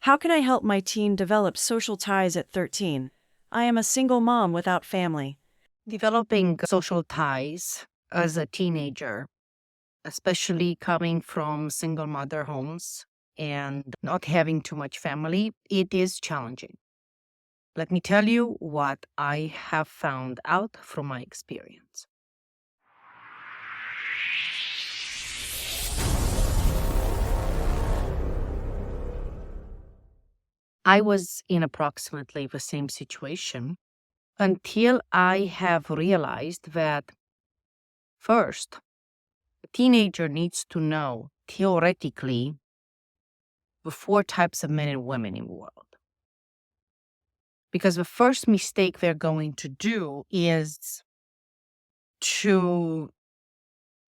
How can I help my teen develop social ties at 13? I am a single mom without family. Developing social ties as a teenager, especially coming from single mother homes and not having too much family, it is challenging. Let me tell you what I have found out from my experience. I was in approximately the same situation until I have realized that first, a teenager needs to know theoretically the four types of men and women in the world. Because the first mistake they're going to do is to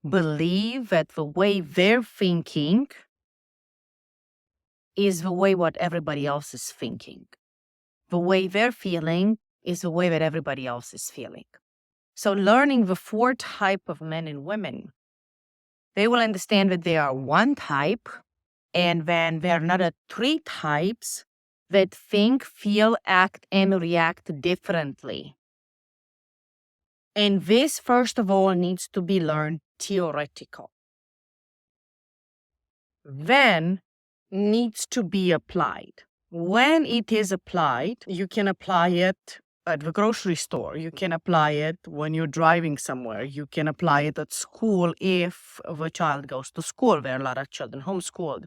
believe that the way they're thinking is the way what everybody else is thinking. The way they're feeling is the way that everybody else is feeling. So learning the four type of men and women, they will understand that they are one type, and then there are another three types that think, feel, act, and react differently. And this, first of all, needs to be learned theoretical. Then needs to be applied. When it is applied, you can apply it at the grocery store. You can apply it when you're driving somewhere. You can apply it at school if the child goes to school. There are a lot of children homeschooled.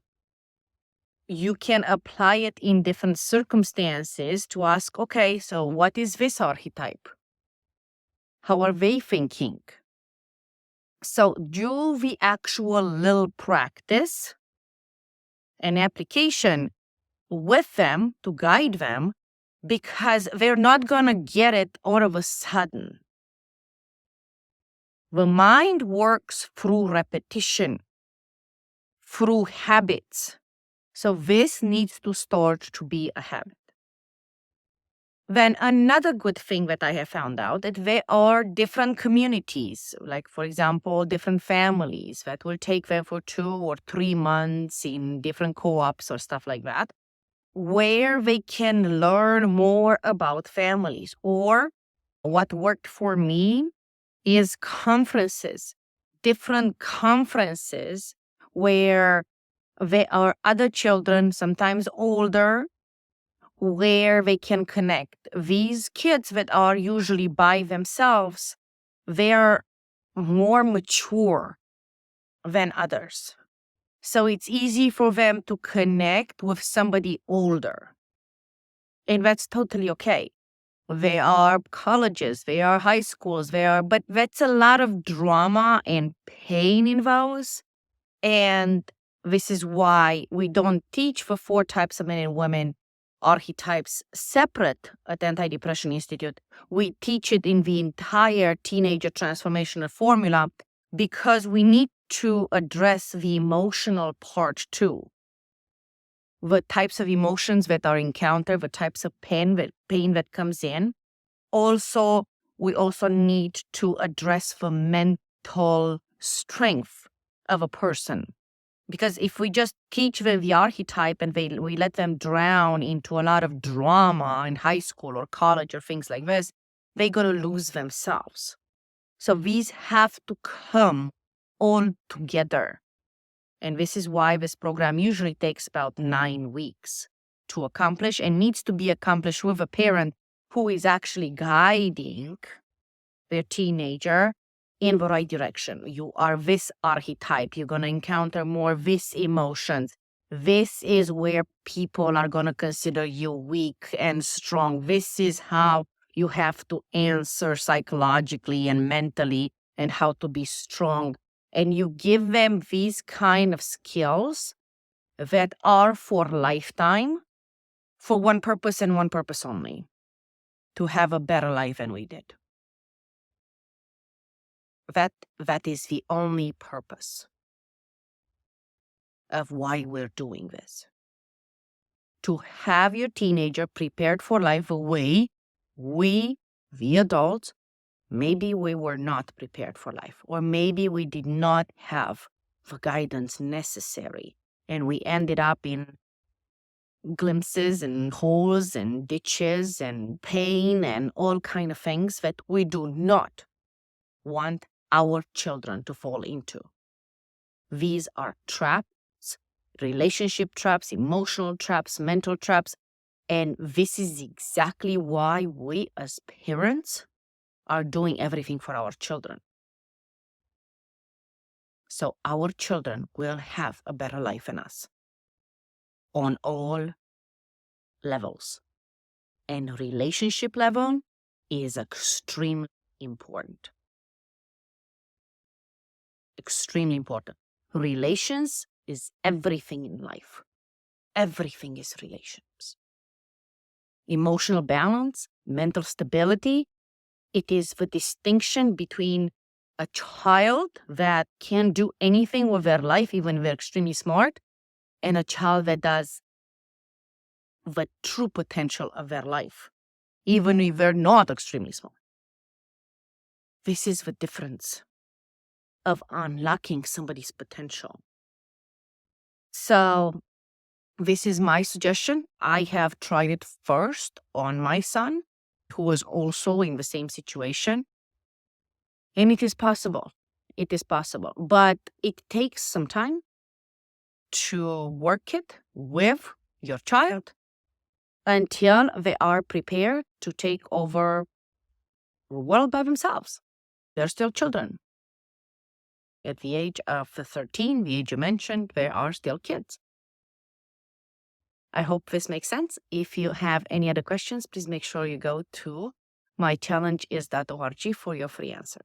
You can apply it in different circumstances to ask, okay, so what is this archetype? How are they thinking? So do the actual little practice and application with them to guide them, because they're not going to get it all of a sudden. The mind works through repetition, through habits. So this needs to start to be a habit. Then another good thing that I have found out that there are different communities, like for example, different families that will take them for 2 or 3 months in different co-ops or stuff like that, where they can learn more about families. Or what worked for me is conferences, different conferences where there are other children, sometimes older, where they can connect. These kids that are usually by themselves, they're more mature than others. So it's easy for them to connect with somebody older. And that's totally okay. They are colleges, they are high schools, but that's a lot of drama and pain in those. And this is why we don't teach the four types of men and women archetypes separate at Anti-Depression Institute. We teach it in the entire teenager transformational formula because we need to address the emotional part too. The types of emotions that are encountered, the types of pain that comes in. Also, we also need to address the mental strength of a person. Because if we just teach them the archetype and we let them drown into a lot of drama in high school or college or things like this, they're going to lose themselves. So these have to come all together. And this is why this program usually takes about 9 weeks to accomplish and needs to be accomplished with a parent who is actually guiding their teenager in the right direction. You are this archetype. You're going to encounter more this emotions. This is where people are going to consider you weak and strong. This is how you have to answer psychologically and mentally and how to be strong. And you give them these kind of skills that are for lifetime, for one purpose and one purpose only, to have a better life than we did. That is the only purpose of why we're doing this. To have your teenager prepared for life the way we, the adults, maybe we were not prepared for life, or maybe we did not have the guidance necessary, and we ended up in glimpses and holes and ditches and pain and all kind of things that we do not want our children to fall into. These are traps, relationship traps, emotional traps, mental traps, and this is exactly why we as parents are doing everything for our children. So our children will have a better life than us on all levels. And relationship level is extremely important. Extremely important. Relations is everything in life. Everything is relations. Emotional balance, mental stability, it is the distinction between a child that can do anything with their life, even if they're extremely smart, and a child that does the true potential of their life, even if they're not extremely smart. This is the difference of unlocking somebody's potential. So this is my suggestion. I have tried it first on my son, who was also in the same situation. And it is possible. It is possible. But it takes some time to work it with your child until they are prepared to take over the world by themselves. They're still children. At the age of 13, the age you mentioned, they are still kids. I hope this makes sense. If you have any other questions, please make sure you go to mychallengeis.org for your free answer.